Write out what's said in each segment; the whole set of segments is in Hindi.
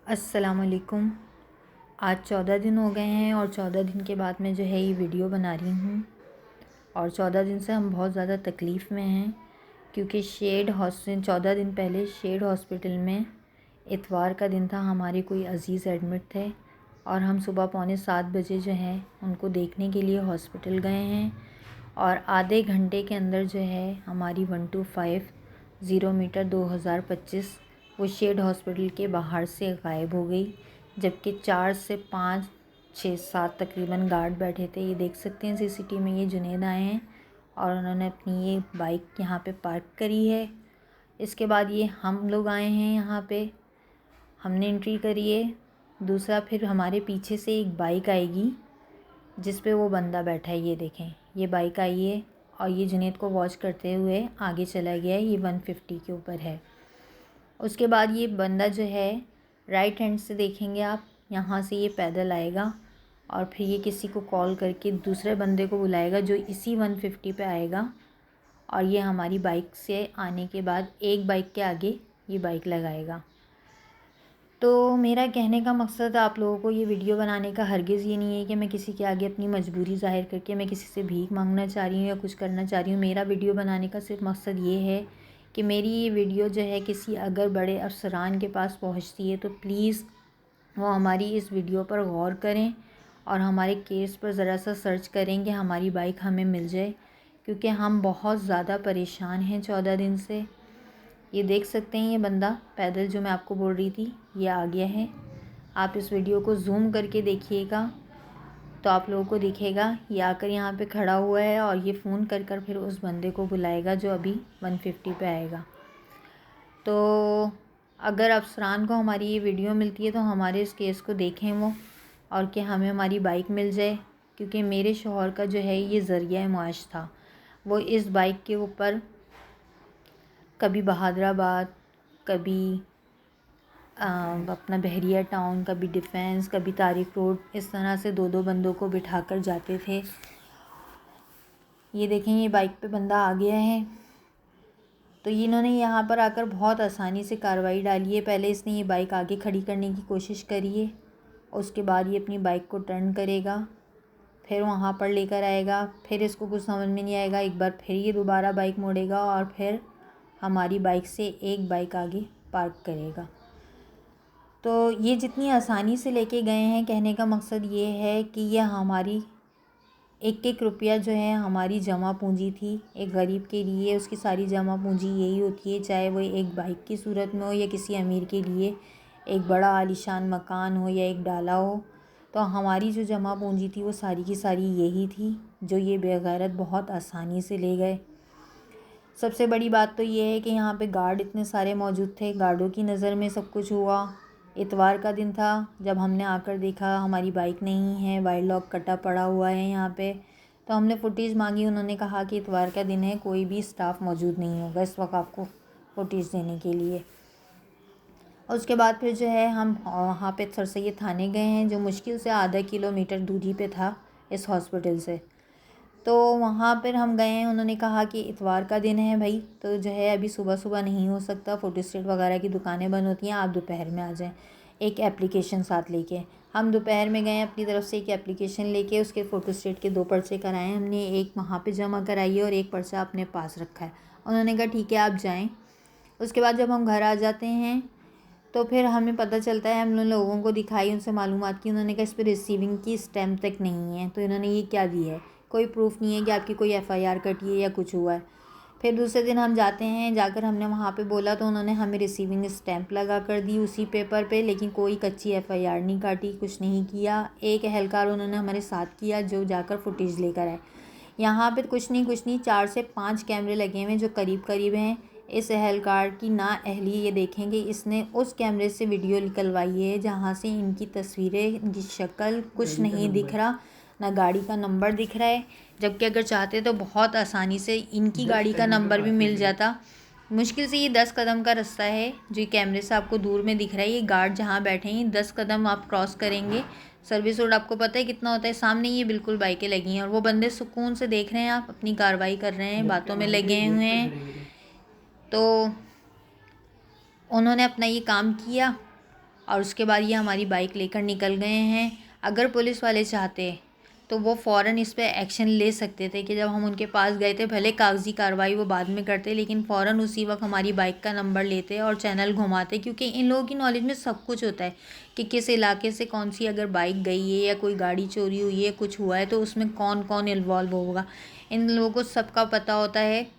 अस्सलामुअलैकुम। आज 14 दिन हो गए हैं और 14 दिन के बाद मैं जो है ये वीडियो बना रही हूँ। और 14 दिन से हम बहुत ज़्यादा तकलीफ़ में हैं क्योंकि 14 दिन पहले शेड हॉस्पिटल में इतवार का दिन था, हमारे कोई अज़ीज़ एडमिट थे और हम सुबह 6:45 बजे जो है उनको देखने के लिए हॉस्पिटल गए हैं। और आधे घंटे के अंदर जो है हमारी 1250 मीटर 2025 वो शेड हॉस्पिटल के बाहर से गायब हो गई, जबकि 4 से 5 6 7 तकरीबन गार्ड बैठे थे। ये देख सकते हैं सीसीटीवी में, ये जुनैद आए हैं और उन्होंने अपनी ये बाइक यहाँ पे पार्क करी है। इसके बाद ये हम लोग आए हैं यहाँ पे, हमने एंट्री करी है। दूसरा फिर हमारे पीछे से एक बाइक आएगी जिस पे वो बंदा बैठा है, ये देखें ये बाइक आई है और ये जुनैद को वॉच करते हुए आगे चला गया है। ये 150 के ऊपर है। उसके बाद ये बंदा जो है राइट हैंड से देखेंगे आप, यहाँ से ये पैदल आएगा और फिर ये किसी को कॉल करके दूसरे बंदे को बुलाएगा जो इसी 150 पे आएगा। और ये हमारी बाइक से आने के बाद एक बाइक के आगे ये बाइक लगाएगा। तो मेरा कहने का मकसद आप लोगों को ये वीडियो बनाने का हरगिज़ ये नहीं है कि मैं किसी के आगे अपनी मजबूरी ज़ाहिर करके मैं किसी से भीख मांगना चाह रही हूँ या कुछ करना चाह रही हूँ। मेरा वीडियो बनाने का सिर्फ मकसद ये है कि मेरी ये वीडियो जो है किसी अगर बड़े अफसरान के पास पहुँचती है तो प्लीज़ वो हमारी इस वीडियो पर गौर करें और हमारे केस पर ज़रा सा सर्च करें कि हमारी बाइक हमें मिल जाए, क्योंकि हम बहुत ज़्यादा परेशान हैं 14 दिन से। ये देख सकते हैं ये बंदा पैदल जो मैं आपको बोल रही थी ये आ गया है। आप इस वीडियो को ज़ूम करके देखिएगा तो आप लोगों को दिखेगा ये आकर यहाँ पे खड़ा हुआ है और ये फ़ोन कर कर फिर उस बंदे को बुलाएगा जो अभी 150 पे आएगा। तो अगर अफसरान को हमारी ये वीडियो मिलती है तो हमारे इस केस को देखें वो, और कि हमें हमारी बाइक मिल जाए, क्योंकि मेरे शौहर का जो है ये ज़रिया मुआश था। वो इस बाइक के ऊपर कभी बहादुराबाद, कभी अपना बहरिया टाउन, कभी डिफेंस, कभी तारिक रोड, इस तरह से दो दो बंदों को बिठाकर जाते थे। ये देखें ये बाइक पे बंदा आ गया है। तो इन्होंने यहाँ पर आकर बहुत आसानी से कार्रवाई डाली है। पहले इसने ये बाइक आगे खड़ी करने की कोशिश करी है, उसके बाद ये अपनी बाइक को टर्न करेगा, फिर वहाँ पर लेकर आएगा, फिर इसको कुछ समझ में नहीं आएगा, एक बार फिर ये दोबारा बाइक मोड़ेगा और फिर हमारी बाइक से एक बाइक आगे पार्क करेगा। तो ये जितनी आसानी से लेके गए हैं, कहने का मकसद ये है कि यह हमारी एक एक रुपया जो है हमारी जमा पूंजी थी। एक गरीब के लिए उसकी सारी जमा पूंजी यही होती है, चाहे वो एक बाइक की सूरत में हो या किसी अमीर के लिए एक बड़ा आलीशान मकान हो या एक डाला हो। तो हमारी जो जमा पूंजी थी वो सारी की सारी यही थी, जो ये बेगैरत बहुत आसानी से ले गए। सबसे बड़ी बात तो ये है कि यहाँ पे गार्ड इतने सारे मौजूद थे, गार्डों की नज़र में सब कुछ हुआ। इतवार का दिन था, जब हमने आकर देखा हमारी बाइक नहीं है, वाइल्ड लॉक कटा पड़ा हुआ है यहाँ पे, तो हमने फुटेज मांगी। उन्होंने कहा कि इतवार का दिन है, कोई भी स्टाफ मौजूद नहीं होगा इस वक्त आपको फुटेज देने के लिए। और उसके बाद फिर जो है हम वहाँ पे सर सैयद थाने गए हैं, जो मुश्किल से आधा किलोमीटर दूरी पे था इस हॉस्पिटल से। तो वहाँ पर हम गए हैं, उन्होंने कहा कि इतवार का दिन है भाई, तो जो है अभी सुबह सुबह नहीं हो सकता, फोटोस्टेट वगैरह की दुकानें बंद होती हैं, आप दोपहर में आ जाएं एक एप्लीकेशन साथ लेके। हम दोपहर में गए अपनी तरफ से एक एप्लीकेशन लेके, उसके फ़ोटोस्टेट के 2 पर्चे कराए हमने, एक वहाँ पे जमा कराई है और एक पर्चा अपने पास रखा है। उन्होंने कहा ठीक है आप जाएँ। उसके बाद जब हम घर आ जाते हैं तो फिर हमें पता चलता है, हम लोगों को दिखाई, उनसे मालूमात की, उन्होंने कहा इस पर रिसीविंग की स्टैम्प तक नहीं है। तो इन्होंने ये क्या दी है, कोई प्रूफ नहीं है कि आपकी कोई एफआईआर कटी है या कुछ हुआ है। फिर दूसरे दिन हम जाते हैं, जाकर हमने वहाँ पे बोला तो उन्होंने हमें रिसीविंग स्टैम्प लगा कर दी उसी पेपर पे, लेकिन कोई कच्ची एफआईआर नहीं काटी, कुछ नहीं किया। एक एहलकार उन्होंने हमारे साथ किया जो जाकर फुटेज लेकर आए। यहाँ पे कुछ नहीं 4 से 5 कैमरे लगे हुए हैं जो करीब करीब हैं। इस एहलकार की नाअहली ये देखें कि इसने उस कैमरे से वीडियो निकलवाई है जहाँ से इनकी तस्वीरें, इनकी शक्ल कुछ नहीं दिख रहा, ना गाड़ी का नंबर दिख रहा है, जबकि अगर चाहते तो बहुत आसानी से इनकी गाड़ी का नंबर भी मिल जाता। मुश्किल से ये 10 कदम का रास्ता है जो कैमरे से आपको दूर में दिख रहा है। ये गार्ड जहाँ बैठे हैं 10 कदम आप क्रॉस करेंगे, सर्विस रोड आपको पता है कितना होता है, सामने ये बिल्कुल बाइकें लगी हैं और वो बंदे सुकून से देख रहे हैं, आप अपनी कार्रवाई कर रहे हैं, बातों में लगे हुए हैं। तो उन्होंने अपना ये काम किया और उसके बाद ये हमारी बाइक लेकर निकल गए हैं। अगर पुलिस वाले चाहते तो वो फ़ौरन इस पे एक्शन ले सकते थे कि जब हम उनके पास गए थे, भले कागज़ी कार्रवाई वो बाद में करते, लेकिन फ़ौरन उसी वक्त हमारी बाइक का नंबर लेते और चैनल घुमाते, क्योंकि इन लोगों की नॉलेज में सब कुछ होता है कि किस इलाके से कौन सी अगर बाइक गई है या कोई गाड़ी चोरी हुई है, कुछ हुआ है, तो उसमें कौन कौन इन्वॉल्व होगा। इन लोगों को सबका पता होता है,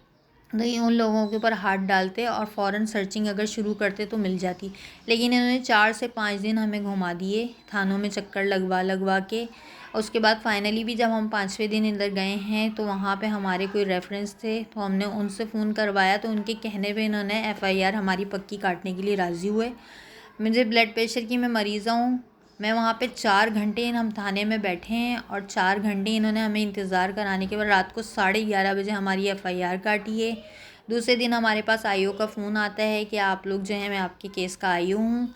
तो ये उन लोगों के ऊपर हाथ डालते और फ़ौरन सर्चिंग अगर शुरू करते तो मिल जाती। लेकिन इन्होंने 4 से 5 दिन हमें घुमा दिए, थानों में चक्कर लगवा के। उसके बाद फाइनली भी जब हम 5वें दिन इधर गए हैं तो वहाँ पे हमारे कोई रेफरेंस थे, तो हमने उनसे फ़ोन करवाया, तो उनके कहने पे इन्होंने FIR हमारी पक्की काटने के लिए राज़ी हुए। मुझे ब्लड प्रेशर की मैं मरीज़ हूँ। मैं वहाँ पे 4 घंटे हम थाने में बैठे हैं और 4 घंटे इन्होंने हमें इंतज़ार कराने के बाद रात को 11:30 बजे हमारी FIR काटी है। दूसरे दिन हमारे पास IO का फ़ोन आता है कि आप लोग जो हैं, मैं आपके केस का IO हूँ,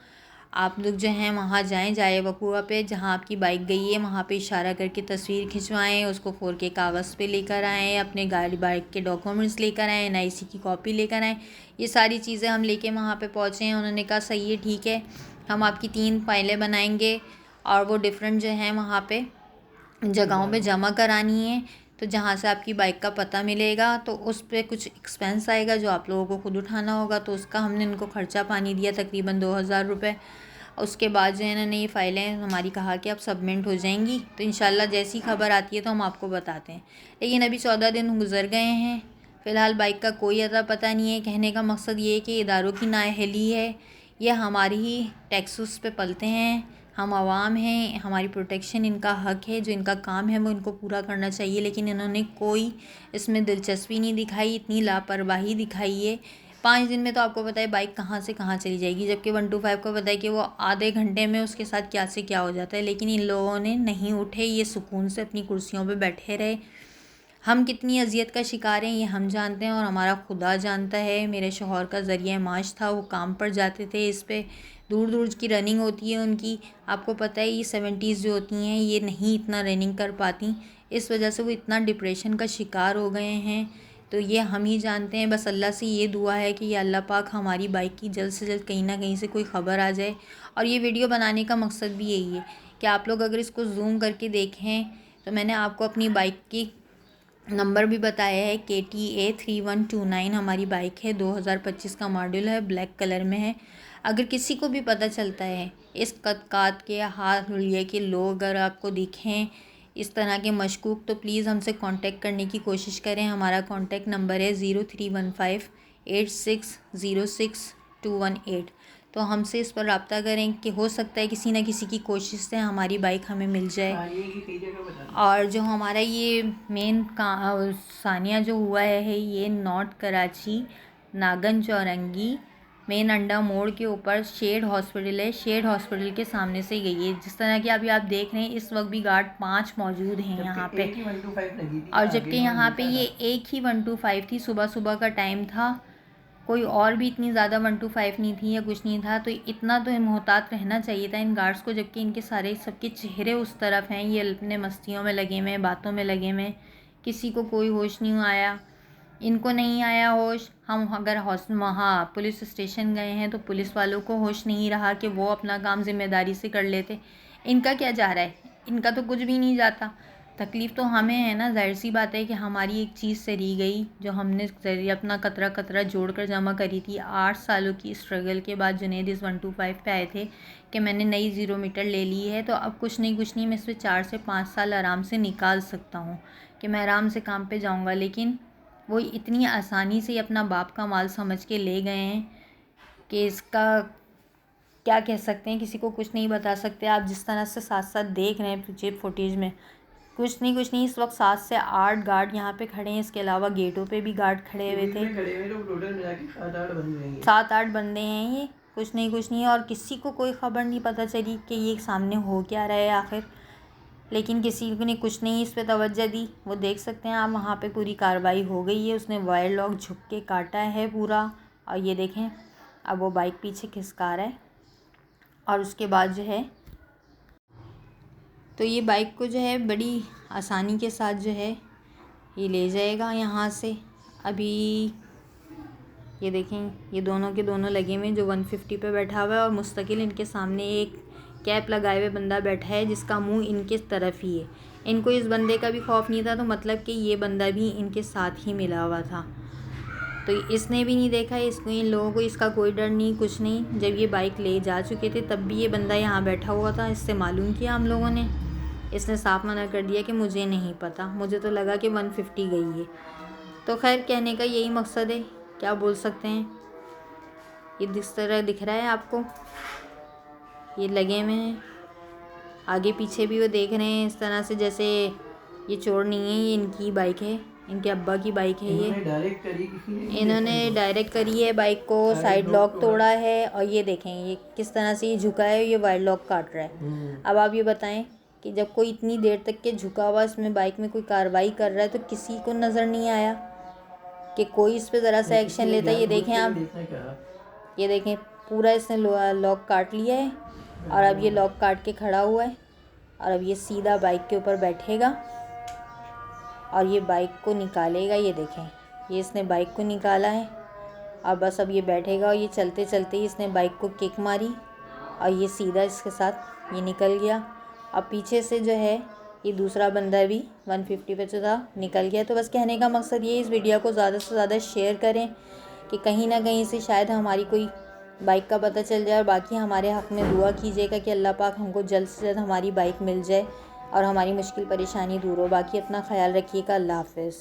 आप लोग जो हैं वहाँ जाएँ जाए वकुआ पे, जहाँ आपकी बाइक गई है वहाँ पे इशारा करके तस्वीर खिंचवाएँ, उसको 4K कागज़ पे लेकर आएँ, अपने गाड़ी बाइक के डॉक्यूमेंट्स लेकर आएँ, NIC की कॉपी लेकर आएँ। ये सारी चीज़ें हम लेके वहाँ पे पहुँचे हैं। उन्होंने कहा सही है, ठीक है, हम आपकी 3 फाइलें बनाएंगे और वो डिफरेंट जो हैं वहाँ पे जगहों पे जमा करानी है, तो जहाँ से आपकी बाइक का पता मिलेगा तो उस पर कुछ एक्सपेंस आएगा जो आप लोगों को खुद उठाना होगा। तो उसका हमने इनको खर्चा पानी दिया, तकरीबन 2000 रुपये। उसके बाद जो है इन्होंने ये फ़ाइलें हमारी कहा कि अब सबमिट हो जाएंगी, तो इंशाल्लाह जैसी खबर आती है तो हम आपको बताते हैं। लेकिन अभी 14 दिन गुजर गए हैं, फ़िलहाल बाइक का कोई अता पता नहीं है। कहने का मकसद ये है कि इदारों की नाअहली है, ये हमारी ही टैक्सेस पे पलते हैं, हम आवाम हैं, हमारी प्रोटेक्शन इनका हक़ है, जो इनका काम है वो इनको पूरा करना चाहिए। लेकिन इन्होंने कोई इसमें दिलचस्पी नहीं दिखाई, इतनी लापरवाही दिखाई है। 5 दिन में तो आपको पता है बाइक कहाँ से कहाँ चली जाएगी, जबकि 125 को पता है कि वो आधे घंटे में उसके साथ क्या से क्या हो जाता है। लेकिन इन लोगों ने नहीं उठे, ये सुकून से अपनी कुर्सियों पे बैठे रहे। हम कितनी अजियत का शिकार हैं ये हम जानते हैं और हमारा खुदा जानता है। मेरे शौहर का ज़रिया माश था, वो काम पर जाते थे, इस पे दूर दूर की रनिंग होती है उनकी। आपको पता है ये 70s जो होती हैं ये नहीं इतना रनिंग कर पाती, इस वजह से वो इतना डिप्रेशन का शिकार हो गए हैं। तो ये हम ही जानते हैं। बस अल्लाह से ये दुआ है कि या अल्लाह पाक हमारी बाइक की जल्द से जल्द कहीं ना कहीं से कोई ख़बर आ जाए। और ये वीडियो बनाने का मकसद भी यही है कि आप लोग अगर इसको जूम करके देखें तो मैंने आपको अपनी बाइक की नंबर भी बताया है, KTA 3129 हमारी बाइक है, 2025 का मॉडल है, ब्लैक कलर में है। अगर किसी को भी पता चलता है इस कदकात के हाथ हुलिये के लोग अगर आपको दिखें इस तरह के मशकूक, तो प्लीज़ हमसे कांटेक्ट करने की कोशिश करें। हमारा कांटेक्ट नंबर है 03158606 218। तो हमसे इस पर रब्ता करें कि हो सकता है किसी न किसी की कोशिश से हमारी बाइक हमें मिल जाए। और जो हमारा ये मेन सानिया जो हुआ है ये नॉर्थ कराची नागन चौरंगी मेन अंडा मोड़ के ऊपर शेड हॉस्पिटल है, शेड हॉस्पिटल के सामने से गई है। जिस तरह कि अभी आप देख रहे हैं इस वक्त भी गार्ड 5 मौजूद हैं यहाँ पे, और जबकि यहाँ पे ये एक ही 125 थी, सुबह सुबह का टाइम था, कोई और भी इतनी ज़्यादा 125 नहीं थी या कुछ नहीं था। तो इतना तो मोहतात रहना चाहिए था इन गार्ड्स को, जबकि इनके सारे सबके चेहरे उस तरफ हैं, ये अपने मस्तियों में लगे हुए, बातों में लगे हुए, किसी को कोई होश नहीं आया, इनको नहीं आया होश। हम अगर वहाँ पुलिस स्टेशन गए हैं तो पुलिस वालों को होश नहीं रहा कि वो अपना काम ज़िम्मेदारी से कर लेते। इनका क्या जा रहा है, इनका तो कुछ भी नहीं जाता। तकलीफ़ तो हमें है ना, ज़ाहिर सी बात है कि हमारी एक चीज़ सरी गई जो हमने अपना कतरा कतरा जोड़ कर जमा करी थी। 8 सालों की स्ट्रगल के बाद जुनैद इस 125 पे आए थे कि मैंने नई 0 मीटर ले ली है, तो अब कुछ नहीं मैं इसमें 4 से 5 साल आराम से निकाल सकता हूँ कि मैं आराम से काम पे जाऊँगा। लेकिन वो इतनी आसानी से अपना बाप का माल समझ के ले गए हैं कि इसका क्या कह सकते हैं, किसी को कुछ नहीं बता सकते। आप जिस तरह से साथ साथ देख रहे हैं पीछे फुटेज में, कुछ नहीं इस वक्त 7 से 8 गार्ड यहाँ पे खड़े हैं। इसके अलावा गेटों पे भी गार्ड खड़े हुए थे, 7-8 बंदे हैं ये, कुछ नहीं। और किसी को कोई ख़बर नहीं पता चली कि ये सामने हो क्या रहा है आखिर। लेकिन किसी ने कुछ नहीं इस पे तवज्जो दी। वो देख सकते हैं आप, वहाँ पे पूरी कार्रवाई हो गई है, उसने वायर लॉक झुक के काटा है पूरा। और ये देखें अब वो बाइक पीछे खिसका रहा है, और उसके बाद जो है तो ये बाइक को जो है बड़ी आसानी के साथ जो है ये ले जाएगा यहाँ से। अभी ये देखें, ये दोनों के दोनों लगे हुए हैं। जो 150 पे बैठा हुआ है और मुस्तकिल इनके सामने एक कैप लगाए हुए बंदा बैठा है जिसका मुंह इनके तरफ ही है। इनको इस बंदे का भी खौफ नहीं था, तो मतलब कि ये बंदा भी इनके साथ ही मिला हुआ था। तो इसने भी नहीं देखा, इसको, इन लोगों को इसका कोई डर नहीं, कुछ नहीं। जब ये बाइक ले जा चुके थे तब भी ये बंदा यहाँ बैठा हुआ था। इससे मालूम किया हम लोगों ने, इसने साफ मना कर दिया कि मुझे नहीं पता, मुझे तो लगा कि 150 गई है। तो खैर कहने का यही मकसद है, क्या बोल सकते हैं। ये जिस तरह दिख रहा है आपको, ये लगे हुए हैं, आगे पीछे भी वो देख रहे हैं इस तरह से जैसे ये चोर नहीं है, ये इनकी बाइक है, इनके अब्बा की बाइक है। ये इन्होंने डायरेक्ट करी है बाइक को, साइड लॉक तोड़ा है। और ये देखें ये किस तरह से ये झुका है, ये वाइड लॉक काट रहा है। अब आप ये बताएं कि जब कोई इतनी देर तक के झुका हुआ इसमें बाइक में कोई कार्रवाई कर रहा है तो किसी को नज़र नहीं आया कि कोई इस पर ज़रा सा एक्शन लेता है। ये देखें आप, ये देखें पूरा इसने लॉक काट लिया है और अब ये लॉक काट के खड़ा हुआ है और अब ये सीधा बाइक के ऊपर बैठेगा और ये बाइक को निकालेगा। ये देखें, ये इसने बाइक को निकाला है और बस अब ये बैठेगा और ये चलते चलते ही इसने बाइक को किक मारी और ये सीधा इसके साथ ये निकल गया। अब पीछे से जो है ये दूसरा बंदा भी 150 पे जो था निकल गया। तो बस कहने का मकसद ये, इस वीडियो को ज़्यादा से ज़्यादा शेयर करें कि कहीं ना कहीं से शायद हमारी कोई बाइक का पता चल जाए। और बाकी हमारे हक़ में दुआ कीजिएगा कि अल्लाह पाक हमको जल्द से जल्द हमारी बाइक मिल जाए और हमारी मुश्किल परेशानी दूर हो। बाकी अपना ख्याल रखिएगा। अल्लाह हाफ़िज़।